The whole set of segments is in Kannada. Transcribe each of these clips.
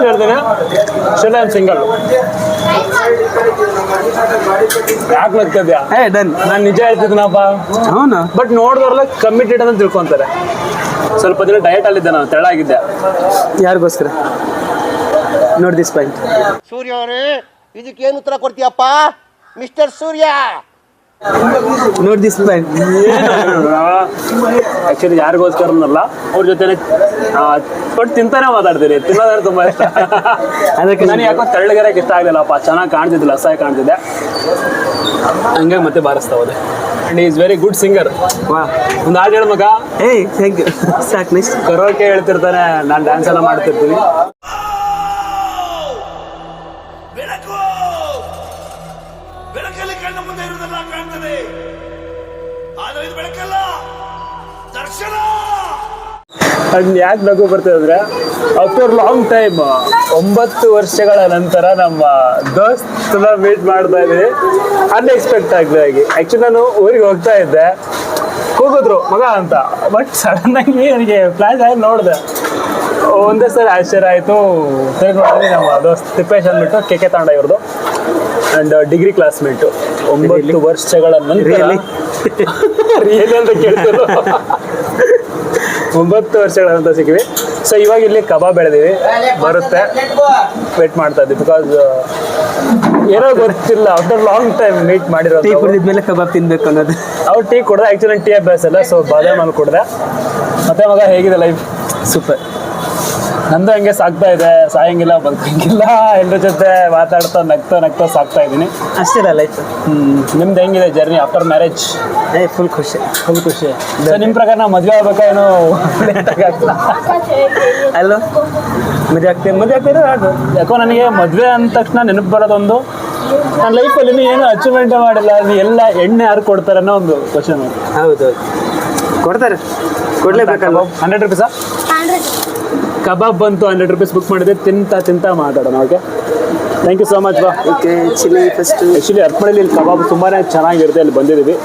ಹೇಳ್ತೀನಿ ಸ್ಟಿಲ್ ಐ ಆಮ್ ಸಿಂಗಲ್. ಯಾಕೆ ನಗ್ತಿದ್ಯಾ? ಡನ್. ನಾನು ನಿಜ ಹೇಳ್ತಿದ್ದೀನಪ್ಪ. ಅವನು ಬಟ್ ನೋಡಿದವ್ರೆಲ್ಲ ಕಮಿಟೆಡ್ ಅಂತ ತಿಳ್ಕೊಂತಾರೆ. ಸ್ವಲ್ಪ ದಿನ ಡಯಟ್ ಅಲ್ಲಿದ್ದೆ, ನಾನು ತೆಳ್ಳಾಗಿದ್ದೆ. ಯಾರಿಗೋಸ್ಕರ ನೋಡಿ ದಿಸ್ ಪಾಯಿಂಟ್. ಸೂರ್ಯ ಅವರೇ, ಇದಕ್ಕೇನು ಉತ್ತರ ಕೊಡ್ತೀಯಪ್ಪ ಮಿಸ್ಟರ್ ಸೂರ್ಯ? ನೋಡಿ ದಿಸ್ ಪಾಯಿಂಟ್. ಆಕ್ಚುಲಿ ಯಾರಿಗೋಸ್ಕರನಲ್ಲ, ಅವ್ರ ಜೊತೆನೆ ಬಟ್ ತಿಂತಾನೆ ಮಾತಾಡ್ತೀನಿ. ತಿನ್ನೋದ್ರೆ ತುಂಬಾ ಇಷ್ಟ. ಅದಕ್ಕೆ ನನಗೆ ಯಾಕೋ ತೆಳ್ಳಗಿರಕ್ಕೆ ಇಷ್ಟ ಆಗಲಿಲ್ಲಪ್ಪ. ಚೆನ್ನಾಗಿ ಕಾಣ್ತಿದ್ದಿಲ್ಲ, ಅಸಹ್ಯ ಕಾಣ್ತಿದ್ದೆ. ಹಂಗಾಗಿ ಮತ್ತೆ ಬಾರಿಸ್ತಾ ಹೋದೆ. And is very good singer. ವಾ, ಒಂದು ಹಾಡು ಹೇಳ ಮಗ. Thank you. ಸಾಕು, ನೆಕ್ಸ್ಟ್. ಕರೋಕೆ ಹೇಳ್ತಿರ್ತಾನೆ, ನಾನು ಡ್ಯಾನ್ಸ್ ಎಲ್ಲ ಮಾಡ್ತಿರ್ತೀನಿ. ಬೆಳಕು ಬೆಳಕಲ್ಲಿ ಕಣ್ಣ ಮುಂದೆ ಇರುವುದೆಲ್ಲ ಕಾಣ್ತದೆ, ಆದರೆ ಇದು ಬೆಳಕಲ್ಲ, ದರ್ಶನ. ಅಂಡ್ ಯಾಕೆ ನಗು ಬರ್ತದೆ ಅಂದ್ರೆ, ಆಫ್ಟರ್ ಲಾಂಗ್ ಟೈಮ್ 9 ವರ್ಷಗಳ ನಂತರ ನಮ್ಮ ದೋಸ್ತನ ಮೀಟ್ ಮಾಡ್ತಾ ಇದ್ದೀವಿ ಅನ್ಎಕ್ಸ್ಪೆಕ್ಟ್ ಆಗಿ. ಆಕ್ಚುಲಿ ನಾನು ಊರಿಗೆ ಹೋಗ್ತಾ ಇದ್ದೆ, ಕೂಗಿದ್ರು ಮಗ ಅಂತ. ಬಟ್ ಸಡನ್ ಆಗಿ ನನಗೆ ಫ್ಲಾಶ್ ಆಗಿ ನೋಡಿದೆ. ಒಂದೇ ಸರಿ ಆಶ್ಚರ್ಯ ಆಯಿತು. ತಿರುಗಿ ನೋಡಿದ್ರೆ ನಮ್ಮ ದೋಸ್ತ್ ತಿಪ್ಪೇಶ್ ಅಂದ್ಬಿಟ್ಟು ಕೆಕೆ ತಾಂಡ ಇವ್ರದ್ದು. And degree classmate. 9 ವರ್ಷಗಳ ನಂತರ ರಿಯಲಿ ಅಂತ ಕೇಳ್ತಿದ್ರು. 9 ವರ್ಷಗಳ ನಂತರ ಸಿಕ್ಕಿವಿ. ಸೊ ಇವಾಗ ಇಲ್ಲಿ ಕಬಾಬ್ ಬೆಳೆದೀವಿ, ಬರುತ್ತೆ, ವೇಟ್ ಮಾಡ್ತಾ ಇದ್ವಿ. ಬಿಕಾಸ್ ಏನೋ ಗೊತ್ತಿಲ್ಲ, ಆಫ್ಟರ್ ಲಾಂಗ್ ಟೈಮ್ ಮೀಟ್ ಮಾಡಿರೋದು. ಟೀ ಕುಡಿದ್ಮೇಲೆ ಕಬಾಬ್ ತಿನ್ಬೇಕು ಅನ್ನೋದು. ಅವ್ರು ಟೀ ಕುಡ್ದೆ. ಆ್ಯಕ್ಚುಲಿ ಟೀ ಅಭ್ಯಾಸ ಇಲ್ಲ, ಸೊ ಬಾದಾಮಲ್ಲಿ ಕುಡ್ದೆ. ಮತ್ತೆ ಮಗ ಹೇಗಿದೆ ಲೈಫ್? ಸೂಪರ್. ನಂದು ಹಂಗೆ ಸಾಕ್ತಾ ಇದೆ, ಸಾಯಂಗಿಲ್ಲ ಬದುಕಂಗಿಲ್ಲ. ಎಲ್ಲರ ಜೊತೆ ಮಾತಾಡ್ತಾ ನಗ್ತಾ ಸಾಕ್ತಾ ಇದ್ದೀನಿ. ಅಷ್ಟೇ ಲೈಫ್. ನಿಮ್ದು ಹೆಂಗಿದೆ ಜರ್ನಿ ಆಫ್ಟರ್ ಮ್ಯಾರೇಜ್? ಫುಲ್ ಖುಷಿ. ಸೊ ನಿಮ್ಮ ಪ್ರಕಾರ ನಾವು ಮದುವೆ ಆಗ್ಬೇಕಾ ಏನೋ ಲೇಟಾಗಲ್ಲ? ಅಲ್ಲೋ, ಮದುವೆ ಆಗ್ತಿರೋ ಅದು. ಯಾಕೋ ನನಗೆ ಮದುವೆ ಅಂದ ತಕ್ಷಣ ನೆನಪು ಬರೋದೊಂದು, ನನ್ನ ಲೈಫಲ್ಲಿ ಏನು ಅಚೀವ್ಮೆಂಟೇ ಮಾಡಿಲ್ಲ, ಅದು ಎಲ್ಲ ಎಣ್ಣೆ ಯಾರು ಕೊಡ್ತಾರೆ ಅನ್ನೋ ಒಂದು ಕ್ವಶನ್. ಹೌದು, ಕೊಡ್ತಾರೆ, ಕೊಡ್ಲೇಬೇಕಲ್ವ. 100 ರೂಪೀಸಾ? ಕಬಾಬ್ ಬಂತು, 100 ರೂಪೀಸ್ ಬುಕ್ ಮಾಡಿದೆ. ತಿಂತಾ ಮಾತಾಡೋಣ. Okay, thank you so much ಬಾ. Okay, chilli first. ಆ್ಯಕ್ಚುಲಿ ಅರ್ಪಣೆಯಲ್ಲಿ ಇಲ್ಲಿ ಕಬಾಬ್ ತುಂಬಾ ಚೆನ್ನಾಗಿರುತ್ತೆ, ಅಲ್ಲಿ ಬಂದಿದ್ದೀವಿ.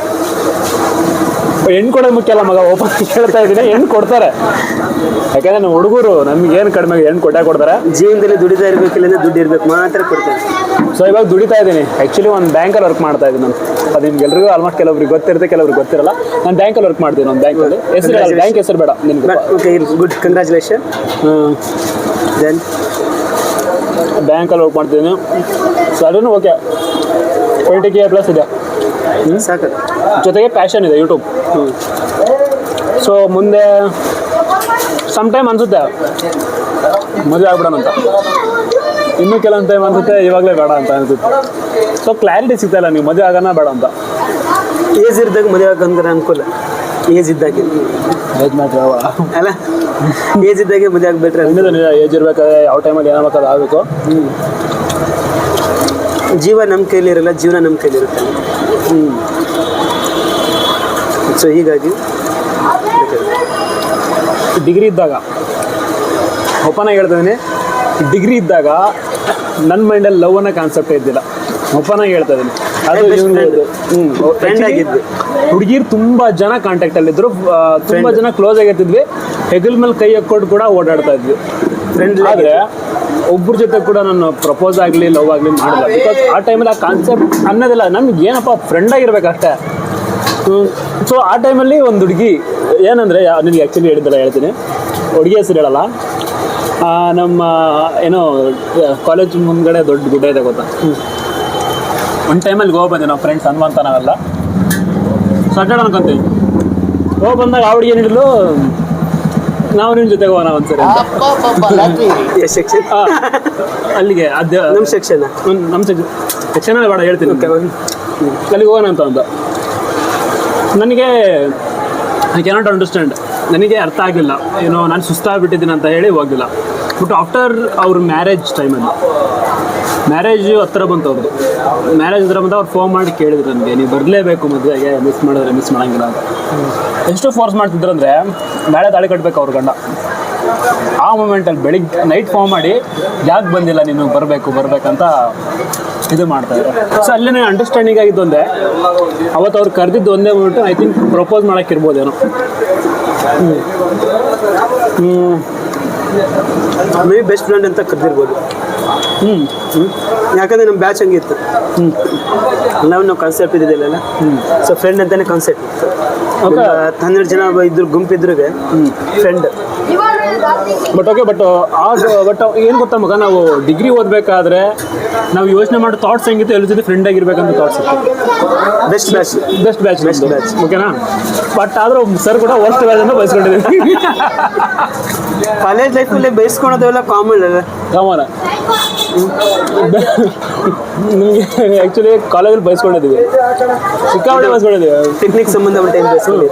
ಹೆಣ್ಣು ಕೊಡೋದು ಮುಖ್ಯ ಅಲ್ಲ ಮಗ, ಓಪನ್ ಹೇಳ್ತಾ ಇದ್ದೀನಿ. ಹೆಣ್ಣು ಕೊಡ್ತಾರೆ, ಯಾಕಂದರೆ ನಮ್ಮ ಹುಡುಗರು ನಮ್ಗೇನು ಕಡಿಮೆ ಹೆಣ್ಣು ಕೊಡ್ತಾರೆ. ಜೀವನದಲ್ಲಿ ದುಡಿತಾ ಇರಬೇಕಿಲ್ಲ, ದುಡ್ಡು ಇರ್ಬೇಕು, ಮಾತ್ರ ಕೊಡ್ತಾರೆ. ಸೊ ಇವಾಗ ದುಡಿತಾ ಇದ್ದೀನಿ. ಆ್ಯಕ್ಚುಲಿ ಒಂದು ಬ್ಯಾಂಕಲ್ಲಿ ವರ್ಕ್ ಮಾಡ್ತಾ ಇದ್ದೀನಿ ನಾನು. ಅದು ನಿಮ್ಗೆಲ್ರಿಗೂ ಆಲ್ಮೋಸ್ಟ್ ಕೆಲವ್ರಿಗೆ ಗೊತ್ತಿರುತ್ತೆ, ಕೆಲವ್ರಿಗೆ ಗೊತ್ತಿರಲ್ಲ. ನಾನು ಬ್ಯಾಂಕಲ್ಲಿ ವರ್ಕ್ ಮಾಡ್ತೀನಿ, ಒಂದು ಬ್ಯಾಂಕಲ್ಲಿ. ಹೆಸರು ಬ್ಯಾಂಕ್ ಹೆಸರು ಬೇಡ ನಿಮ್ಗೆ. Okay, good, congratulation. ದೆನ್ ಬ್ಯಾಂಕಲ್ಲಿ ವರ್ಕ್ ಮಾಡ್ತಿದ್ದೀನಿ. ಸೊ ಅದನ್ನು ಓಕೆ, 20K ಪ್ಲಸ್ ಇದೆ. ಸಾಕು. ಜೊತೆಗೆ ಪ್ಯಾಷನ್ ಇದೆ, ಯೂಟ್ಯೂಬ್. ಸೊ ಮುಂದೆ ಸಮ್ ಟೈಮ್ ಅನಿಸುತ್ತೆ ಮದುವೆ ಆಗ್ಬಿಡೋಣ ಅಂತ. ಇನ್ನೂ ಕೆಲವೊಂದು ಟೈಮ್ ಅನಿಸುತ್ತೆ ಇವಾಗಲೇ ಬೇಡ ಅಂತ ಅನಿಸುತ್ತೆ. ಸೊ ಕ್ಲಾರಿಟಿ ಸಿಗ್ತಾಯಿಲ್ಲ, ನೀವು ಮದುವೆ ಆಗೋಣ ಬೇಡ ಅಂತ. ಏಜ್ ಇದ್ದಾಗ ಮದುವೆ ಆಗಂದ್ರೆ ಅನುಕೂಲ. ಏಜ್ ಇದ್ದಾಗೆ ಏಜ್ ಮ್ಯಾಟ್ರ್ ಅಲ್ಲ, ಏಜ್ ಇದ್ದಾಗೆ ಮದುವೆ ಆಗ್ಬಿಟ್ರೆ ಏಜ್ ಇರಬೇಕಾದ್ರೆ ಯಾವ ಟೈಮಲ್ಲಿ ಏನಾಗಬೇಕು ಅದು ಆಗಬೇಕು. ಜೀವ ನಮ್ಮ ಕೈಲಿ ಇರಲ್ಲ, ಜೀವನ ನಮ್ಮ ಕೈಲಿರುತ್ತೆ. ಸೊ ಹೀಗಾಗಿ ಡಿಗ್ರಿ ಇದ್ದಾಗ ಓಪನ್ ಆಗಿ ಹೇಳ್ತಿದ್ದೀನಿ, ಡಿಗ್ರಿ ಇದ್ದಾಗ ನನ್ನ ಮೈಂಡಲ್ಲಿ ಲವ್ ಅನ್ನೋ ಕಾನ್ಸೆಪ್ಟೇ ಇದ್ದಿಲ್ಲ. ಓಪನ್ ಆಗಿ ಹೇಳ್ತಾ ಇದ್ದೀನಿ. ಅದು ಫ್ರೆಂಡ್ ಆಗಿದ್ವಿ. ಹುಡುಗಿರು ತುಂಬ ಜನ ಕಾಂಟ್ಯಾಕ್ಟಲ್ಲಿದ್ದರು, ತುಂಬ ಜನ ಕ್ಲೋಸ್ ಆಗಿರ್ತಿದ್ವಿ. ಹೆಗಲ್ ಮೇಲೆ ಕೈ ಹಾಕ್ಕೊಂಡು ಕೂಡ ಓಡಾಡ್ತಾ ಇದ್ವಿ ಫ್ರೆಂಡ್. ಆದರೆ ಒಬ್ಬರ ಜೊತೆ ಕೂಡ ನಾನು ಪ್ರಪೋಸ್ ಆಗಲಿ ಲವ್ ಆಗಲಿ ಮಾಡಿಲ್ಲ. ಬಿಕಾಸ್ ಆ ಟೈಮಲ್ಲಿ ಆ ಕಾನ್ಸೆಪ್ಟ್ ಅನ್ನೋದಿಲ್ಲ. ನಮ್ಗೆ ಏನಪ್ಪ ಫ್ರೆಂಡ್ ಆಗಿರ್ಬೇಕಷ್ಟೇ. ಸೊ ಆ ಟೈಮಲ್ಲಿ ಒಂದು ಹುಡುಗಿ ಏನಂದರೆ, ನನಗೆ ಆ್ಯಕ್ಚುಲಿ ಹೇಳ್ತೀನಿ, ಹುಡುಗಿ ಹೆಸರು ಹೇಳಲ್ಲ. ನಮ್ಮ ಏನೋ ಕಾಲೇಜ್ ಮುಂದ್ಗಡೆ ದೊಡ್ಡ ಗುಡ್ಡ ಇದೆ ಗೊತ್ತಾ. ಒಂದು ಟೈಮಲ್ಲಿ ಹೋಗಿ ಬಂದೆ ನಾವು ಫ್ರೆಂಡ್ಸ್ ಹನುಮಂತ ನಾವೆಲ್ಲ ಸಟರ್ಡ್ ಅನ್ಕೊಂತೀವಿ. ಹೋಗಿ ಬಂದಾಗ ಆ ಹುಡುಗಿ ಏನು ಹೇಳಿದ್ಲು, ನಾವು ನಿಮ್ಮ ಜೊತೆಗೆ ಹೋಗೋಣ ಒಂದ್ಸರಿ ಅಂತ. ಸೆಕ್ಷನ್ ಅಲ್ಲಿಗೆ ಅದೇ ನಮ್ಮ ಸೆಕ್ಷನ್ ಸೆಕ್ಷನಲ್ಲಿ ಬೇಡ ಹೇಳ್ತೀನಿ. ಅಲ್ಲಿಗೆ ಹೋಗೋಣ ಅಂತ ಒಂದು ನನಗೆ ಐ ಕ್ಯಾನಾಟ್ ಅಂಡರ್ಸ್ಟ್ಯಾಂಡ್. ನನಗೆ ಅರ್ಥ ಆಗಲಿಲ್ಲ, ಏನೋ ನಾನು ಸುಸ್ತಾಗ್ಬಿಟ್ಟಿದ್ದೀನಿ ಅಂತ ಹೇಳಿ ಹೋಗಿಲ್ಲ. ಬಟ್ ಆಫ್ಟರ್ ಅವ್ರ ಮ್ಯಾರೇಜ್ ಟೈಮಲ್ಲಿ, ಮ್ಯಾರೇಜು ಹತ್ರ ಬಂತು ಅವ್ರದ್ದು. ಮ್ಯಾರೇಜ್ ಹತ್ರ ಬಂದು ಅವ್ರು ಫೋನ್ ಮಾಡಿ ಕೇಳಿದ್ರು ನನಗೆ, ನೀವು ಬರಲೇಬೇಕು ಮದುವೆಗೆ, ಮಿಸ್ ಮಾಡಿದ್ರೆ ಮಿಸ್ ಮಾಡೋಂಗಿಲ್ಲ ಅಂತ. ಎಷ್ಟು ಫೋರ್ಸ್ ಮಾಡ್ತಿದ್ರು ಅಂದರೆ, ನಾಳೆ ತಾಳಿ ಕಟ್ಟಬೇಕು ಅವ್ರ ಗಂಡ. ಆ ಮೂಮೆಂಟಲ್ಲಿ ಬೆಳಿಗ್ಗೆ ನೈಟ್ ಫೋನ್ ಮಾಡಿ ಯಾಕೆ ಬಂದಿಲ್ಲ ನೀನು, ಬರಬೇಕಂತ ಇದು ಮಾಡ್ತಾಯಿದ್ರು. ಸೊ ಅಲ್ಲೇ ಅಂಡರ್ಸ್ಟ್ಯಾಂಡಿಂಗ್ ಆಗಿದ್ದು ಒಂದೇ, ಅವತ್ತು ಅವ್ರು ಕರೆದಿದ್ದು ಒಂದೇ ಮೂಮೆಂಟು. ಐ ಥಿಂಕ್ ಪ್ರಪೋಸ್ ಮಾಡೋಕ್ಕಿರ್ಬೋದೇನೋ. ಮೇ ಬಿ ಬೆಸ್ಟ್ ಫ್ರೆಂಡ್ ಅಂತ ಕರೆದಿರ್ಬೋದು. ಯಾಕಂದ್ರೆ ನಮ್ಮ ಬ್ಯಾಚ್ ಹಂಗಿತ್ತು. ನಾವು ಕಾನ್ಸೆಪ್ಟ್ ಇದ್ದಿಲ್ಲ. ಸೊ ಫ್ರೆಂಡ್ ಅಂತಾನೆ ಕಾನ್ಸೆಪ್ಟ್ ಇತ್ತು. 12 ಜನ ಇದ್ರು ಗುಂಪಿದ್ರು ಫ್ರೆಂಡ್. ಬಟ್ ಓಕೆ, ಬಟ್ ಏನು ಗೊತ್ತಾ ಮಗ, ನಾವು ಡಿಗ್ರಿ ಓದಬೇಕಾದ್ರೆ ನಾವು ಯೋಚನೆ ಮಾಡೋ ಥಾಟ್ಸ್ ಹೆಂಗಿತ್ತು, ಎಲ್ಲ ಜೊತೆ ಫ್ರೆಂಡ್ ಆಗಿರ್ಬೇಕಂತ ಥಾಟ್ಸ್ ಇತ್ತು. ಬೆಸ್ಟ್ ಬ್ಯಾಚ್ ಬೆಸ್ಟ್ ಬ್ಯಾಚ್ ಓಕೆನಾ. ಬಟ್ ಆದ್ರೂ ಸರ್ ಕೂಡ ವರ್ಸ್ಟ್ ಬ್ಯಾಚ್ ಅಂತ ಬಯಸ್ಕೊಂಡಿದ್ದೀವಿ. ಕಾಲೇಜ್ ಲೈಫಲ್ಲಿ ಬಯಸ್ಕೊಳೋದೆಲ್ಲ ಕಾಮನ್ ಅಲ್ಲ. ಕಾಮನ್. ನಿಮಗೆ ಆ್ಯಕ್ಚುಲಿ ಕಾಲೇಜಲ್ಲಿ ಬಯಸ್ಕೊಂಡಿದ್ದೀವಿ, ಸಿಕ್ಕಾಪಟ್ಟೆ ಬಯಸ್ಕೊಂಡಿದ್ದೀವಿ. ಪಿಕ್ನಿಕ್ ಸಂಬಂಧಪಟ್ಟ ಏನು ಬಯಸ್ಕೊಂಡಿದ್ವಿ.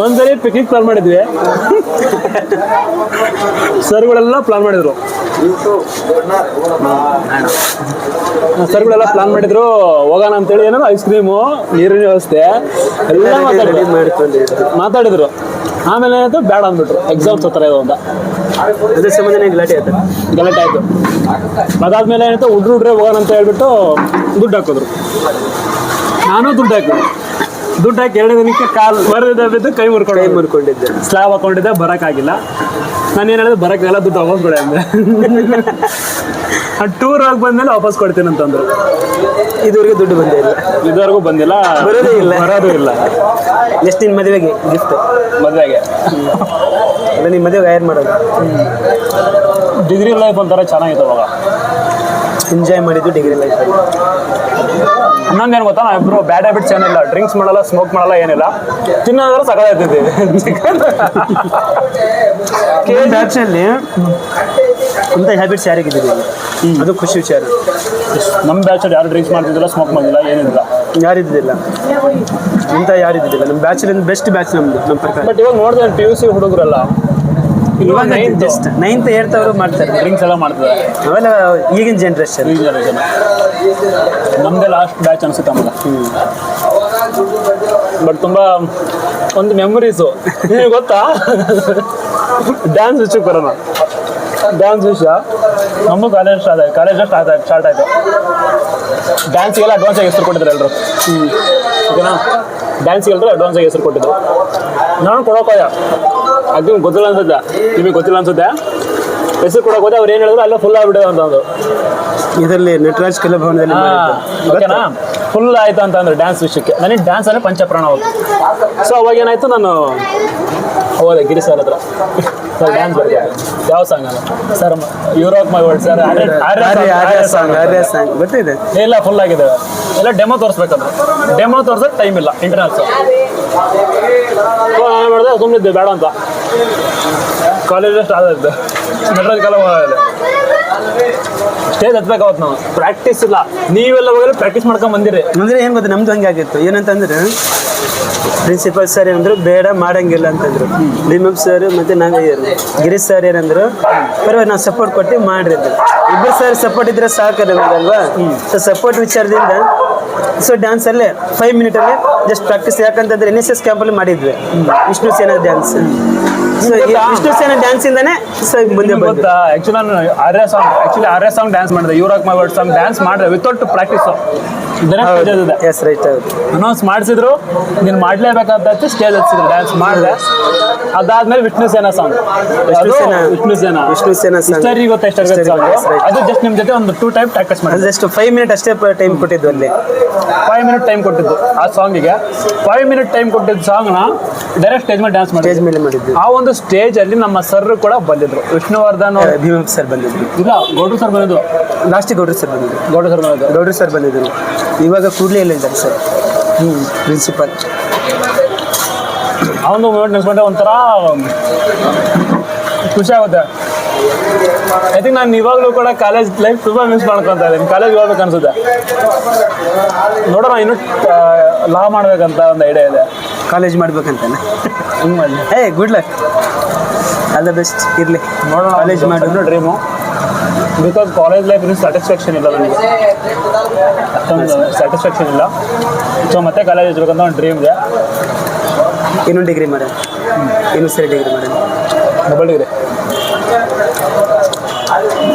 ಒಂದ್ಸರಿ ಪಿಕ್ನಿಕ್ ಪ್ಲಾನ್ ಮಾಡಿದ್ವಿ, ಸರ್ಗಳೆಲ್ಲ ಪ್ಲಾನ್ ಮಾಡಿದ್ರು. ಸರ್ಗಳೆಲ್ಲ ಪ್ಲಾನ್ ಮಾಡಿದ್ರು ಹೋಗೋಣ ಅಂತೇಳಿ. ಏನೋ ಐಸ್ ಕ್ರೀಮು, ನೀರಿನ ವ್ಯವಸ್ಥೆ ಎಲ್ಲ ಮಾತಾಡಿದ್ರು. ಆಮೇಲೆ ಏನಾಯ್ತು, ಬೇಡ ಅಂದ್ಬಿಟ್ರು, ಎಕ್ಸಾಮ್ಸ್ ಹತ್ರ ಇದು ಅಂತ. ಅದ್ರ ಸಂಬಂಧ ಗಲಾಟೆ ಆಯ್ತು. ಅದಾದ್ಮೇಲೆ ಏನಾಯ್ತು, ಹುಡ್ರೆ ಹೋಗೋಣ ಅಂತ ಹೇಳ್ಬಿಟ್ಟು ದುಡ್ಡು ಹಾಕಿದ್ರು. ನಾನು ದುಡ್ಡು ಹಾಕಿ 2 ದಿನಕ್ಕೆ ಕಾಲು ಬರೆದಿದ್ದು ಕೈ ಮುರ್ಕೊಂಡಿದ್ದೆ. ಸ್ಲ್ಯಾಬ್ ಹಾಕೊಂಡಿದ್ದೆ, ಬರೋಕ್ಕಾಗಿಲ್ಲ. ನಾನು ಏನು ಹೇಳಿದೆ, ಬರೋಕ್ಕಾಗಲ್ಲ, ದುಡ್ಡು ವಾಪಸ್ ಕೊಡಿ ಅಂದೆ. ಟೂರ್ ಹೋಗಿ ಬಂದ್ಮೇಲೆ ವಾಪಸ್ ಕೊಡ್ತೀನಿ ಅಂತಂದ್ರು. ಇದುವರೆಗೂ ದುಡ್ಡು ಇದುವರೆಗೂ ಬಂದಿಲ್ಲ, ಬರೋದು ಇಲ್ಲ. ನೆಕ್ಸ್ಟ್ ನಿನ್ನ ಮದುವೆಗೆ ಗಿಫ್ಟ್. ಮದುವೆಗೆ ಅಲ್ಲ, ನಿಮ್ಮ ಮದುವೆಗೆ ಹೈರ್ ಮಾಡೋದು. ಡಿಗ್ರಿ ಲೈಫ್ ಒಂಥರ ಚೆನ್ನಾಗಿತ್ತು ಅವಾಗ, ಎಂಜಾಯ್ ಮಾಡಿದ್ದು ಡಿಗ್ರಿ ಲೈಫಲ್ಲಿ. ಇನ್ನೊಂದೇನು ಗೊತ್ತಾ, ನಾವು ಇಬ್ಬರು ಬ್ಯಾಡ್ ಹ್ಯಾಬಿಟ್ಸ್ ಏನಿಲ್ಲ. ಡ್ರಿಂಕ್ಸ್ ಮಾಡಲ್ಲ, ಸ್ಮೋಕ್ ಮಾಡಲ್ಲ, ಏನಿಲ್ಲ. ತಿನ್ನೋದ್ರೆ ಸಕಾಲಾಗ್ತಿದ್ವಿ. ಬ್ಯಾಚಲ್ಲಿ ಇಂಥ ಹ್ಯಾಬಿಟ್ಸ್ ಯಾರಿಗಿದ್ದೀವಿ, ಅದು ಖುಷಿ ವಿಚಾರ. ನಮ್ಮ ಬ್ಯಾಚಲ್ಲಿ ಯಾರು ಡ್ರಿಂಕ್ಸ್ ಮಾಡ್ತಿದ್ದಿಲ್ಲ, ಸ್ಮೋಕ್ ಮಾಡಿಲ್ಲ, ಏನಿಲ್ಲ, ಯಾರಿದ್ದಿಲ್ಲ. ಯಾರಿದ್ದಿಲ್ಲ ನಮ್ಮ ಬ್ಯಾಚಲ್ಲಿ ಬೆಸ್ಟ್ ಬ್ಯಾಚ್ ನಮ್ಮದು, ನಮ್ಮ ಪ್ರಕಾರ. ಬಟ್ ಇವಾಗ ನೋಡಿದ್ರೆ PUC ಹುಡುಗರಲ್ಲ, ಇವಾಗ 9th 8th ಅವರು ಮಾಡ್ತಾರೆ, ಡ್ರಿಂಕ್ಸ್ ಎಲ್ಲ ಮಾಡ್ತಾರೆ. ಅವೆಲ್ಲ ಈಗಿನ ಜನ್ರೇಷನ್. ನಮ್ಮದೇ ಲಾಸ್ಟ್ ಬ್ಯಾಚ್ ಅನ್ಸುತ್ತೆ ನಮ್ಗೆ. ಬಟ್ ತುಂಬ ಒಂದು ಮೆಮೊರೀಸು ನಿಮಗೆ ಗೊತ್ತಾ, ಡ್ಯಾನ್ಸ್ ವಿಷಯಕ್ಕೆ ಬರೋಣ. ಡ್ಯಾನ್ಸ್ ವಿಷಯ ನಮ್ಮ ಕಾಲೇಜ್ ಸ್ಟಾರ್ಟ್ ಆಯಿತು. ಡ್ಯಾನ್ಸಿಗೆಲ್ಲ ಅಡ್ವಾನ್ಸಾಗಿ ಹೆಸರು ಕೊಟ್ಟಿದ್ರು ಎಲ್ಲರೂ. ಓಕೆನಾ, ಡ್ಯಾನ್ಸಿಗೆಲ್ಲರೂ ಅಡ್ವಾನ್ಸಾಗಿ ಹೆಸರು ಕೊಟ್ಟಿದ್ರು. ನಾನು ಕೊಡೋಕೋಯ, ಅದು ನಿಮ್ಗೆ ಗೊತ್ತಿಲ್ಲ ಅನ್ಸುತ್ತೆ. ಹೆಸರು ಕೊಡೋಕೆ ಹೋದೆ, ಅವ್ರು ಏನು ಹೇಳಿದ್ರು ಅಲ್ಲ ಫುಲ್ ಆಗ್ಬಿಟ್ಟಿದೆ ಅಂತಂದು. ಇದರಲ್ಲಿ ನಟರಾಜ್ ಕಲಾಭವನದಲ್ಲಿ ಓಕೆನಾ, ಫುಲ್ ಆಯಿತು ಅಂತಂದ್ರೆ ಡ್ಯಾನ್ಸ್ ವಿಷಯಕ್ಕೆ. ನನಗೆ ಡ್ಯಾನ್ಸ್ ಅಂದರೆ ಪಂಚಪ್ರಾಣ ಹೋಗ್ತು. ಸೊ ಅವಾಗ ಏನಾಯಿತು, ನಾನು ಹೋದೆ ಗಿರಿ ಸರ್ ಹತ್ರ. ಸರ್ ಡ್ಯಾನ್ಸ್ ಬರ್ತೀವಿ, ಯಾವ ಸಾಂಗ್ ಅಲ್ಲ sir, Europe my world sir, ಗೊತ್ತಿದೆ. ಇಲ್ಲ ಫುಲ್ ಆಗಿದೆ, ಎಲ್ಲ ಡೆಮೋ ತೋರಿಸ್ಬೇಕಂದ್ರೆ. ಡೆಮೋ ತೋರ್ಸೋಕೆ ಟೈಮ್ ಇಲ್ಲ, ಇಂಟರ್ನಲ್ಸು. ಏನು ಮಾಡಿದೆ, ಸುಮ್ಮನಿದ್ದೆ ಬೇಡ ಅಂತ. ಕಾಲೇಜ್ ಸ್ಟಾರ್ಟ್ ಆಯಿತು, ನಟರಾಜ್ ಕಲಾಭವನದಲ್ಲಿ ಸ್ಟೇಜ್ ಹತ್ಬೇಕಾವತ್ತು. ನಾವು ಪ್ರಾಕ್ಟೀಸ್ ಇಲ್ಲ, ನೀವೆಲ್ಲ ಹೋಗಲು ಪ್ರಾಕ್ಟೀಸ್ ಮಾಡ್ಕೊಂಡು ಬಂದಿರಿ. ಅಂದರೆ ಏನು ಗೊತ್ತಾ, ನಮ್ದು ಹಂಗೆ ಆಗಿತ್ತು. ಏನಂತಂದ್ರೆ ಪ್ರಿನ್ಸಿಪಲ್ ಸರ್ ಏನಂದ್ರು, ಬೇಡ ಮಾಡಂಗಿಲ್ಲ ಅಂತಂದ್ರು. ಭೀಮಪ್ ಸರ್ ಮತ್ತು ಗಿರೀಶ್ ಸರ್ ಏನಂದ್ರು, ಪರವಾಗಿ ನಾವು ಸಪೋರ್ಟ್ ಕೊಟ್ಟು ಮಾಡ್ರಿ ಅಂತ. ಇಬ್ಬರು ಸರ್ ಸಪೋರ್ಟ್ ಇದ್ರೆ ಸಾಕು ನಮಗಲ್ವಾ. ಸೊ ಸಪೋರ್ಟ್ ವಿಚಾರದಿಂದ ಸೊ ಡ್ಯಾನ್ಸಲ್ಲೇ 5 ಮಿನಿಟಲ್ಲಿ ಜಸ್ಟ್ ಪ್ರಾಕ್ಟೀಸ್. ಯಾಕಂತಂದ್ರೆ NSS ಕ್ಯಾಂಪಲ್ಲಿ ಮಾಡಿದ್ವಿ ವಿಷ್ಣು ಸೇನಾ ಡ್ಯಾನ್ಸ್. ಸೊ ವಿಷ್ಣು ಸೇನಾ ಡ್ಯಾನ್ಸಿಂದಾನೆ ಸೊ ಮುಂದೆ ಗೊತ್ತಾ. ಆ್ಯಕ್ಚುಲಿ ನಾನು ಆರ್ಯ ಸಾಂಗ್ ಡ್ಯಾನ್ಸ್ ಮಾಡಿದೆ, Europe my world song dance ಮಾಡಿದೆ ವಿತೌಟ್ ಪ್ರಾಕ್ಟೀಸು. ಎಸ್ ರೈಟ್, ಹೌದು. ಅನೌನ್ಸ್ ಮಾಡಿಸಿದ್ರು, ನೀನು ಮಾಡಲೇಬೇಕಂತ ಸ್ಟೇಜ್ ಹಚ್ಚಿದ್ರು, ಡ್ಯಾನ್ಸ್ ಮಾಡಿದೆ. ಅದಾದ್ಮೇಲೆ ವಿಷ್ಣು ಸೇನಾ ಸಾಂಗ್, ವಿಷ್ಣು ಸೇನಾ ಸರಿ ಗೊತ್ತಾ ಸಾಂಗ್. ಅದು ಜಸ್ಟ್ ನಿಮ್ಮ ಜೊತೆ ಒಂದು 2 ಟೈಮ್ ಪ್ರಾಕ್ಟೀಸ್ ಮಾಡಿದೆ. ಜಸ್ಟ್ 5 ಮಿನಿಟ್ ಅಷ್ಟೇ ಟೈಮ್ ಕೊಟ್ಟಿದ್ದು ಅಲ್ಲಿ. 5 ಮಿನಿಟ್ ಟೈಮ್ ಕೊಟ್ಟಿದ್ದು ಆ ಸಾಂಗಿಗೆ. 5 ಮಿನಿಟ್ ಟೈಮ್ ಕೊಟ್ಟಿದ್ದು ಸಾಂಗ್ನ ಡೈರೆಕ್ಟ್ ಸ್ಟೇಜ್ ಮೇಲೆ ಡ್ಯಾನ್ಸ್ ಮಾಡಿದ್ವಿ. ಆ ಒಂದು ಸ್ಟೇಜ್ ಅಲ್ಲಿ ನಮ್ಮ ಸರ್ ಕೂಡ ಬಂದಿದ್ರು, ವಿಷ್ಣುವರ್ಧನ್, ಭೀಮಪ್ ಸರ್ ಬಂದಿದ್ರು. ಇಲ್ಲ, ಗೌಡ್ರು ಸರ್ ಬಂದಿದ್ದು ಲಾಸ್ಟಿಗೆ. ಗೌಡ್ರು ಸರ್ ಬಂದಿದ್ರು. ಇವಾಗ ಕೂಡಲೇ ಇಲ್ಲ ಇದ್ದಾರೆ ಸರ್, ಪ್ರಿನ್ಸಿಪಲ್. ಆ ಒಂದು ಮೂಮೆಂಟ್ ನೆನೆಸ್ಕೊಂಡ್ರೆ ಒಂಥರ ಖುಷಿ ಆಗುತ್ತೆ. ಐ ಥಿಂಕ್ ನಾನು ಇವಾಗಲೂ ಕೂಡ ಕಾಲೇಜ್ ಲೈಫ್ ತುಂಬ ಮಿಸ್ ಮಾಡ್ಕೊತಾ ಇದ್ದೀನಿ. ಕಾಲೇಜ್ ಹೋಗ್ಬೇಕು ಅನ್ಸುತ್ತೆ. ನೋಡೋಣ, ಇನ್ನು ಲಾ ಮಾಡ್ಬೇಕಂತ ಒಂದು ಐಡಿಯಾ ಇದೆ. ಕಾಲೇಜ್ ಮಾಡ್ಬೇಕಂತಾನೆ. ಹಿಂಗೆ ಮಾಡಿ good luck, all the best. ಇರಲಿ, ನೋಡೋಣ. ಕಾಲೇಜ್ ಮಾಡಿದ್ರು ಡ್ರೀಮು. ಬಿಕಾಸ್ ಕಾಲೇಜ್ ಲೈಫ್ ಇನ್ನೂ ಸ್ಯಾಟಿಸ್ಫ್ಯಾಕ್ಷನ್ ಇಲ್ಲ ನನಗೆ, ಅಷ್ಟೊಂದು ಸ್ಯಾಟಿಸ್ಫ್ಯಾಕ್ಷನ್ ಇಲ್ಲ. ಸೊ ಮತ್ತೆ ಕಾಲೇಜ್ ಹಚ್ಬೇಕಂತ ಒಂದು ಡ್ರೀಮ್ ಇದೆ. ಇನ್ನೊಂದು ಡಿಗ್ರಿ ಮಾಡೋಣ, ಇನ್ನೊಂದು ಸರಿ ಡಿಗ್ರಿ ಮಾಡೋಣ, ಡಬಲ್ ಡಿಗ್ರಿ.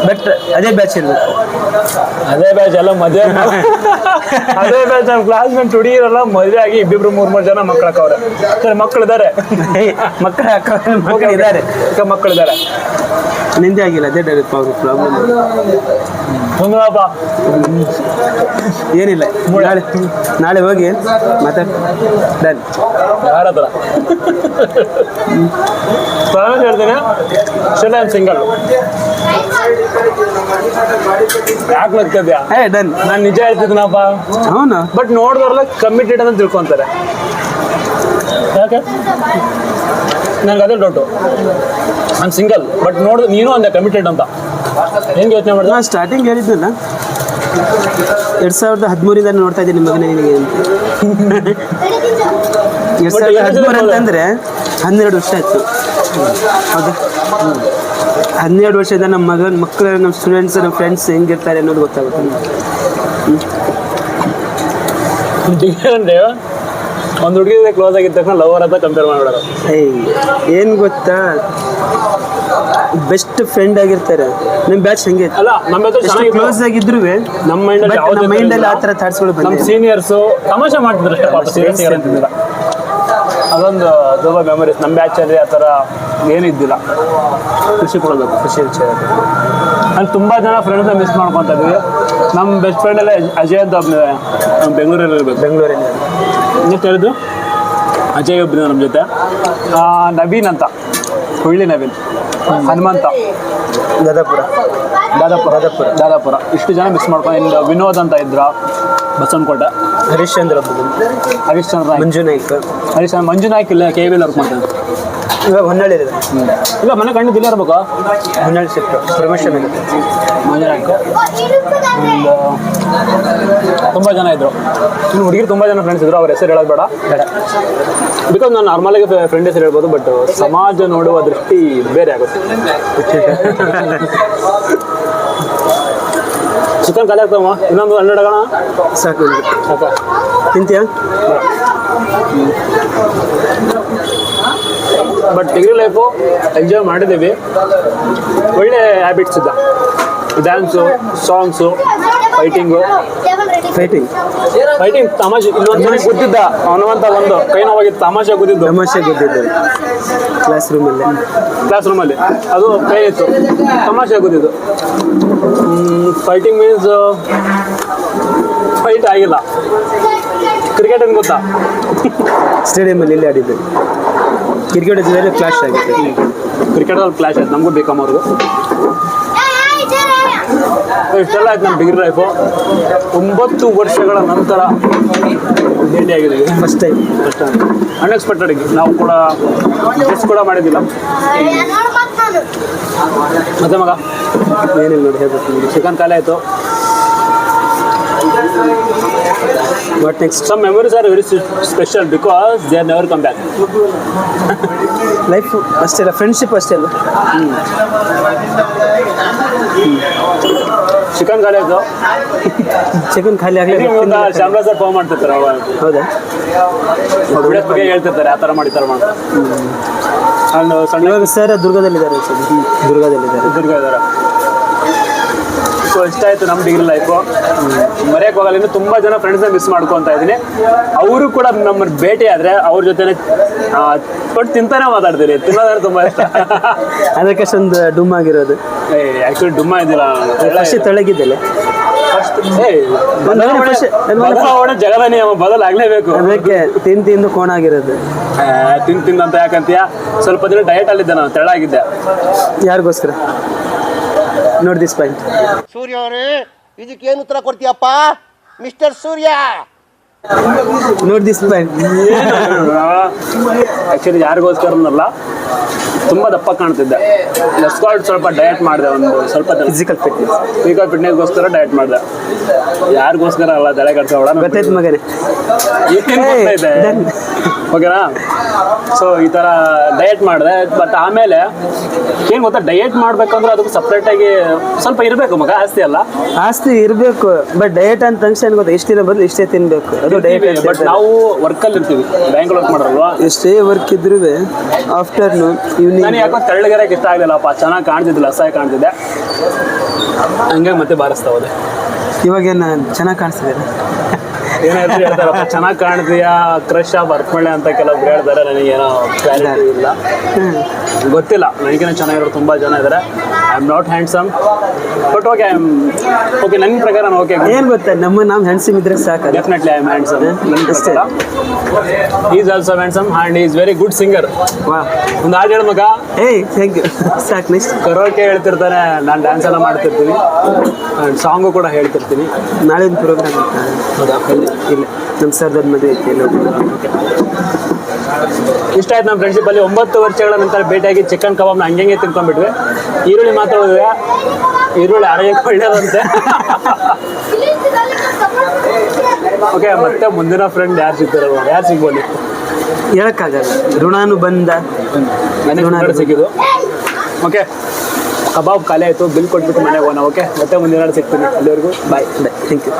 ಬಟ್ ಬಟ್ ಅದೇ ಬ್ಯಾಚ್ ಇರಬೇಕು. ಅದೇ ಬ್ಯಾಚ್ ಎಲ್ಲ ಮದುವೆ ಅದೇ ಬ್ಯಾಚ್ ನಮ್ಮ ಕ್ಲಾಸ್ಮೇಟ್ ಹುಡುಗಿರಲ್ಲ ಮದುವೆ ಆಗಿ ಇಬ್ಬಿಬ್ರು ಮೂರ್ ಜನ ಮಕ್ಕಳಕ್ಕವ್ರೆ. ಸರಿ ಮಕ್ಕಳಿದ್ದಾರೆ, ಮಕ್ಕಳ ಮಕ್ಕಳು ಇದ್ದಾರೆ, ಮಕ್ಕಳಿದ್ದಾರೆ. ನಿಂದೆ ಆಗಿಲ್ಲ, ಅದೇ ಪ್ರಾಬ್ಲಮ್. ಸುಮ್ಮನಪ್ಪ ಏನಿಲ್ಲ, ನಾಳೆ ಹೋಗಿ ಮಾತಾಡ್ ಡನ್. ಯಾರ ಹತ್ರ ಹೇಳ್ತೀನಿ, ಸ್ಟಿಲ್ ಐ ಆಮ್ ಸಿಂಗಲ್. ಯಾಕೆ ನಗ್ತಿದ್ಯಾ? ಡನ್. ನಾನು ನಿಜ ಹೇಳ್ತಿದ್ದೀನಪ್ಪ. ಅವನು ಬಟ್ ನೋಡಿದವ್ರೆಲ್ಲ ಕಮಿಟೆಡ್ ಅಂತ ತಿಳ್ಕೊಂತಾರೆ. ಯಾಕೆ ನಂಗೆ ಅದೇ ಡೌಟು. ನಾನು ಸಿಂಗಲ್, ಬಟ್ ನೋಡಿದ್ರೆ ನೀನು ಅಂದೆ ಕಮಿಟೆಡ್ ಅಂತ. ಹೆಂಗೆ ಯೋಚನೆ ಮಾಡಿದೆ? ನಾನು ಸ್ಟಾರ್ಟಿಂಗ್ ಹೇಳಿದ್ನಲ್ಲ, 2013 ನೋಡ್ತಾ ಇದ್ದೀನಿ ಮಗನೇ ನಿನಗೆ ಅಂತ. 2013 ಅಂತಂದ್ರೆ 12 ವರ್ಷ ಆಯ್ತು. ಹೌದಾ? 12 ವರ್ಷದಿಂದ ನಮ್ಮ ಮಕ್ಕಳು, ನಮ್ಮ ಸ್ಟೂಡೆಂಟ್ಸ್, ನಮ್ಮ ಫ್ರೆಂಡ್ಸ್ ಹೆಂಗಿರ್ತಾರೆ ಅನ್ನೋದು ಗೊತ್ತಾಗುತ್ತೆ. ಅಂದ್ರೆ ಒಂದು ಹುಡುಗಿ ಕ್ಲೋಸ್ ಆಗಿದ್ದ ತಕ್ಷಣ ಲವರ್ ಅಂತ ಕಂಪೇರ್ ಮಾಡೋರು. ಏನು ಗೊತ್ತಾ, ಬೆಸ್ಟ್ ಫ್ರೆಂಡ್ ಆಗಿರ್ತಾರೆ. ನಿಮ್ಮ ಬ್ಯಾಚ್ ಹಂಗೆ ಅಲ್ಲ, ನಮ್ಮ ಜೊತೆ ಚೆನ್ನಾಗಿ ಕ್ಲೋಸ್ ಆಗಿದ್ರು ನಮ್ಮ ಮೈಂಡಲ್ಲಿ ಆ ಥರ ಥಾಟ್ಸ್ಗಳು ನಮ್ಮ ಬಂದಿದೆ. ಸೀನಿಯರ್ಸು ತಮಾಷೆ ಮಾಡ್ತಿದ್ರು ಅಷ್ಟೇ, ಪಾಪ ಸೀರಿಯಸ್ ಅಂತಿದ್ದಿಲ್ಲ. ಅದೊಂದು ತುಂಬ ಮೆಮೊರೀಸ್. ನಮ್ಮ ಬ್ಯಾಚಲ್ಲಿ ಆ ಥರ ಏನಿದ್ದಿಲ್ಲ. ಖುಷಿ ಕೊಡಬೇಕು, ಖುಷಿ ವಿಚಾರ. ಅಲ್ಲಿ ತುಂಬ ಜನ ಫ್ರೆಂಡ್ಸ್ನ ಮಿಸ್ ಮಾಡ್ಕೊತಾ ಇದ್ವಿ. ನಮ್ಮ ಬೆಸ್ಟ್ ಫ್ರೆಂಡ್ ಎಲ್ಲ ಅಜಯ್ ಅಂತ ಒಬ್ಬನಿದೆ, ನಮ್ಮ ಬೆಂಗಳೂರಲ್ಲಿ ಇರಬೇಕು. ಬೆಂಗಳೂರಲ್ಲಿ ಎಷ್ಟು ಹೇಳಿದ್ದು? ಅಜಯ್ ಒಬ್ಬನಿದೆ ನಮ್ಮ ಜೊತೆ. ನವೀನ್ ಅಂತ, ಹುಳ್ಳಿ ನವೀನ್, ಹನುಮಂತ, ದಾದಾಪುರ ಇಷ್ಟು ಜನ ಮಿಸ್ ಮಾಡ್ಕೊಂಡು. ಇನ್ನು ವಿನೋದ್ ಅಂತ ಇದ್ರ ಬಸವನಕೋಟೆ, ಹರಿಶ್ಚಂದ್ರ, ಮಂಜು ನಾಯ್ಕ್ ಇಲ್ಲ KV ವರ್ಕ್ ಮಾಡ್ತಾರೆ. ಇವಾಗ ಹೊನ್ನಾಳಿ ಇದೆ. ಇಲ್ಲ ಮನೆ ಕಂಡಿದ್ದಿಲ್ಲ ಇರ್ಬೇಕು. ಹೊನ್ನಾಳಿ ಶಿಫ್ಟ್ ಪ್ರಮೋಷನ್ ಇದೆ. ಮಂಜು ನಾಯ್ಕ್ ತುಂಬ ಜನ ಇದ್ರು. ಇನ್ನು ಹುಡುಗಿರು ತುಂಬ ಜನ ಫ್ರೆಂಡ್ಸ್ ಇದ್ರು. ಅವ್ರ ಹೆಸರು ಹೇಳೋದು ಬೇಡ, ಬಿಕಾಸ್ ನಾನು ನಾರ್ಮಲಾಗಿ ಫ್ರೆಂಡ್ ಹೆಸರು ಹೇಳ್ಬೋದು. ಬಟ್ ಸಮಾಜ ನೋಡುವ ದೃಷ್ಟಿ ಬೇರೆ ಆಗುತ್ತೆ. ಚಿಕನ್ ಖಾಲಿ ಆಗ್ತಾವ, ಇನ್ನೊಂದು 12 ಆಗೋಣ ಸಾಕು. ಸಾಕ ತಿಂತೀಯಾ? ಬಟ್ ಡಿಗ್ರಿ ಲೈಫು ಎಂಜಾಯ್ ಮಾಡಿದ್ದೀವಿ. ಒಳ್ಳೆ ಹ್ಯಾಬಿಟ್ಸ್ ಇದ್ದ. ಡ್ಯಾನ್ಸು, ಸಾಂಗ್ಸು, ಫೈಟಿಂಗ್ ತಮಾಷೆ. ಇನ್ನೊಂದು ಮನೆಗೆ ಗೊತ್ತಿದ್ದ ಹನುಮಂತ, ಒಂದು ಕೈ ನೋವಾಗಿತ್ತು, ತಮಾಷೆ ಗೊತ್ತಿದ್ದು ಕ್ಲಾಸ್ ರೂಮಲ್ಲಿ ಅದು ಕೈ ಇತ್ತು, ತಮಾಷೆ ಗೊತ್ತಿದ್ದು. ಫೈಟಿಂಗ್ ಮೀನ್ಸ್ ಫೈಟ್ ಆಗಿಲ್ಲ. ಕ್ರಿಕೆಟ್ ಏನು ಗೊತ್ತಾ? ಸ್ಟೇಡಿಯಮಲ್ಲಿ ಇಲ್ಲಿ ಆಡಿದ್ದು. ಕ್ರಿಕೆಟ್ ಕ್ಲಾಶ್ ಆಗಿದೆ. ಕ್ರಿಕೆಟಲ್ಲಿ ಕ್ಲಾಶ್ ಆಯ್ತು ನಮಗೂ ಬೇಕಮ್ಮ ಅವ್ರಿಗೂ. ಇಷ್ಟೆಲ್ಲ ಆಯ್ತು ನಮ್ಮ ಡಿಗ್ರಿ ಲೈಫು. 9 ವರ್ಷಗಳ ನಂತರ ಭೇಟಿಯಾಗಿದ್ದೀವಿ. First time unexpected. ನಾವು ಕೂಡ ಗೆಸ್ ಕೂಡ ಮಾಡಿದ್ದಿಲ್ಲ. ಮತ್ತೆ ಮಗ ಏನಿಲ್ಲ ನೋಡಿ, ಹೇಳ್ಬೇಕು. ಚಿಕನ್ ಖಾಲಿ ಆಯಿತು. What next? Some memories are very special because they are never come back. Life ಅಷ್ಟೇ ಅಲ್ಲ, ಫ್ರೆಂಡ್ಶಿಪ್ ಅಷ್ಟೇ ಅಲ್ಲ. ಚಿಕನ್ ಖಾಲಿ ಆಯಿತು. ಚಿಕನ್ ಖಾಲಿ ಆಗಲಿ. ಚಾಮರಾಜ್ ಸರ್ ಫೋನ್ ಮಾಡ್ತಿರ್ತಾರೆ ಅವಾಗ. ಹೌದಾ? ವಿಡಿಯೋಸ್ ಬಗ್ಗೆ ಹೇಳ್ತಿರ್ತಾರೆ, ಆ ಥರ ಮಾಡಿ ಈ ಥರ ಮಾಡ್ತಾರೆ. ಅಂಡ್ ಸಣ್ಣ ಇವಾಗ ಸರ್ ದುರ್ಗದಲ್ಲಿದ್ದಾರೆ. ದುರ್ಗ ಇದ್ದಾರೆ. ಸೊ ಇಷ್ಟ ಆಯಿತು ನಮ್ಮ ಡಿಗ್ರಿ ಲೈಫು. ಮರೆಯೋಕೆ ಹೋಗಲ್ಲ. ಇನ್ನು ತುಂಬ ಜನ ಫ್ರೆಂಡ್ಸ್ನ ಮಿಸ್ ಮಾಡ್ಕೊತಾ ಇದ್ದೀನಿ. ಅವರು ಕೂಡ ನಮ್ಮನ್ನು ಭೇಟಿ ಆದರೆ ಅವ್ರ ಜೊತೆ ಕೊಟ್ಟು ತಿಂತಾನೆ ಮಾತಾಡ್ತೀರಿ. ತಿನ್ನೋದ್ರೆ ತುಂಬ ಇಷ್ಟ. ಅದಕ್ಕಷ್ಟೊಂದು ಡುಮ್ ಆಗಿರೋದು. ಆ್ಯಕ್ಚುಲಿ ಡುಮ್ಮ ಇದ್ದಿಲ್ಲ. ಫಸ್ಟ್ ತಳಗಿದ್ದಲ್ಲ, ಬದಲಾವಣೆ ಜಗದ ನಿಯಮ, ಬದಲಾಗಲೇಬೇಕು. ಅದಕ್ಕೆ ತಿಂದು ಕೋಣ ಆಗಿರೋದು. ತಿಂದಂತ ಯಾಕಂತೀಯ? ಸ್ವಲ್ಪ ದಿನ ಡಯಟ್ ಅಲ್ಲಿದ್ದೆ, ನಾನು ತೆಳ್ಳಾಗಿದ್ದೆ. ಯಾರಿಗೋಸ್ಕರ? Note this point. ಸೂರ್ಯ ಅವರೇ, ಇದಕ್ಕೇನು ಉತ್ತರ ಕೊಡ್ತೀಯಪ್ಪ mister Surya? Note this point. Actually ಯಾರಿಗೋಸ್ಕರನಲ್ಲ, ತುಂಬ ದಪ್ಪ ಕಾಣ್ತಿದ್ದೆ. ಸ್ವಲ್ಪ ಡಯಟ್ ಮಾಡಿದೆ, ಒಂದು ಸ್ವಲ್ಪ ಫಿಸಿಕಲ್ ಫಿಟ್ನೆಸ್ಗೋಸ್ಕರ ಡಯಟ್ ಮಾಡಿದೆ. ಯಾರಿಗೋಸ್ಕರ ಅಲ್ಲ, ತಲೆ ಕಟ್ಸೋಣ. ಗೊತ್ತಾಯ್ತು ಮಗನೇ. ಓಕೆನಾ? ಸೊ ಈ ಥರ ಡಯಟ್ ಮಾಡಿದೆ. ಬಟ್ ಆಮೇಲೆ ಏನು ಗೊತ್ತಾ, ಡಯಟ್ ಮಾಡ್ಬೇಕಂದ್ರೆ ಅದಕ್ಕೆ ಸಪ್ರೇಟಾಗಿ ಸ್ವಲ್ಪ ಇರಬೇಕು ಮಗ. ಆಸ್ತಿ ಅಲ್ಲ, ಆಸ್ತಿ ಇರಬೇಕು. ಬಟ್ ಡಯಟ್ ಅಂತ ತಕ್ಷಣ ಗೊತ್ತಾ, ಇಷ್ಟಿನ ಬದಲು ಇಷ್ಟೇ ತಿನ್ಬೇಕು, ಅದು ಡಯಟ್. ಬಟ್ ನಾವು ವರ್ಕಲ್ಲಿ ಇರ್ತೀವಿ, ಬ್ಯಾಂಕ್ ವರ್ಕ್ ಮಾಡೋರಲ್ವಾ. ಎಷ್ಟೇ ವರ್ಕ್ ಇದ್ರೂ ಆಫ್ಟರ್ನೂನ್ ನಾನು ಯಾಕೋ ತೆಳ್ಳಗಿರಕ್ಕೆ ಇಷ್ಟ ಆಗಲಿಲ್ಲಪ್ಪ. ಚೆನ್ನಾಗಿ ಕಾಣ್ತಿದ್ದಿಲ್ಲ, ಅಸಹ್ಯ ಕಾಣ್ತಿದ್ದೆ. ಹಂಗಾಗಿ ಮತ್ತೆ ಬಾರಿಸ್ತಾ ಹೋದೆ. ಇವಾಗೇನು ಚೆನ್ನಾಗಿ ಕಾಣಿಸ್ತಿದ್ದೀರಾ? ಏನಾದ್ರು ಹೇಳ್ತಾರಪ್ಪ, ಚೆನ್ನಾಗಿ ಕಾಣ್ತೀಯಾ, ಕ್ರಶ್ ಬರ್ಕೊಳ್ಳೆ ಅಂತ ಕೆಲವ್ರು ಹೇಳ್ತಾರೆ. ನನಗೇನೋ ಕ್ಲಾರಿಟಿ ಇಲ್ಲ, ಗೊತ್ತಿಲ್ಲ. ನನಗೇನೋ ಚೆನ್ನಾಗಿರೋರು ತುಂಬ ಜನ ಇದ್ದಾರೆ. I am not handsome, but okay, I am okay. ನನ್ನ ಪ್ರಕಾರ ಓಕೆ. ಏನು ಗೊತ್ತಾ, ನಾವು ಹ್ಯಾಂಡ್ಸಮ್ ಇದ್ರೆ ಸಾಕು. Definitely I am handsome. ಅಷ್ಟೇ. Is also handsome and is very good singer. ವಾ, ಒಂದು ಹಾಡು ಹೇಳು ಮಗ. ಏಯ್ ಥ್ಯಾಂಕ್ ಯು. ಸಾಕು. ನೆಕ್ಸ್ಟ್ ಕರೋಕೆ ಹೇಳ್ತಿರ್ತಾನೆ, ನಾನು ಡ್ಯಾನ್ಸ್ ಎಲ್ಲ ಮಾಡ್ತಿರ್ತೀನಿ ಆ್ಯಂಡ್ ಸಾಂಗು ಕೂಡ ಹೇಳ್ತಿರ್ತೀನಿ. ನಾಳೆ ಒಂದು ಪ್ರೋಗ್ರಾಮ್ ಹೌದಾ? ಇಲ್ಲ, ನಮ್ಮ ಸರ್ದಾರ್ ಮದುವೆ ಐತಿ. ಇಷ್ಟ ಆಯ್ತು. ನಮ್ಮ ಫ್ರೆಂಡ್ಶಿಪ್ಪಲ್ಲಿ 9 ವರ್ಷಗಳ ನಂತರ ಭೇಟಿಯಾಗಿ ಚಿಕನ್ ಕಬಾಬ್ನ ಹಂಗೆ ತಿನ್ಕೊಂಡ್ಬಿಟ್ವಿ. ಈರುಳ್ಳಿ ಮಾತ್ರ ಹೋದ್ರೆ ಈರುಳ್ಳಿ ಆರೋಗ್ಯಕ್ಕೆ ಒಳ್ಳೆಯದಂತೆ. ಓಕೆ, ಮತ್ತೆ ಮುಂದಿನ ಫ್ರೆಂಡ್ ಯಾರು ಸಿಗ್ತಾರಲ್ವ, ಯಾರು ಸಿಗ್ಬೋದು ಹೇಳಕ್ಕಾಗಲ್ಲ. ಋಣಾನು ಬಂದ ನನಗೆ ಸಿಕ್ಕಿದ್ದು. ಓಕೆ, ಕಬಾಬ್ ಖಾಲಿ ಆಯಿತು, ಬಿಲ್ ಕೊಟ್ಬಿಟ್ಟು ಮನೆಗೆ ಹೋಗೋಣ. ಓಕೆ, ಮತ್ತೆ ಮುಂದಿನ ಸಿಗ್ತೀನಿ. ಅಲ್ಲಿವರೆಗೂ ಬಾಯ್. Thank you.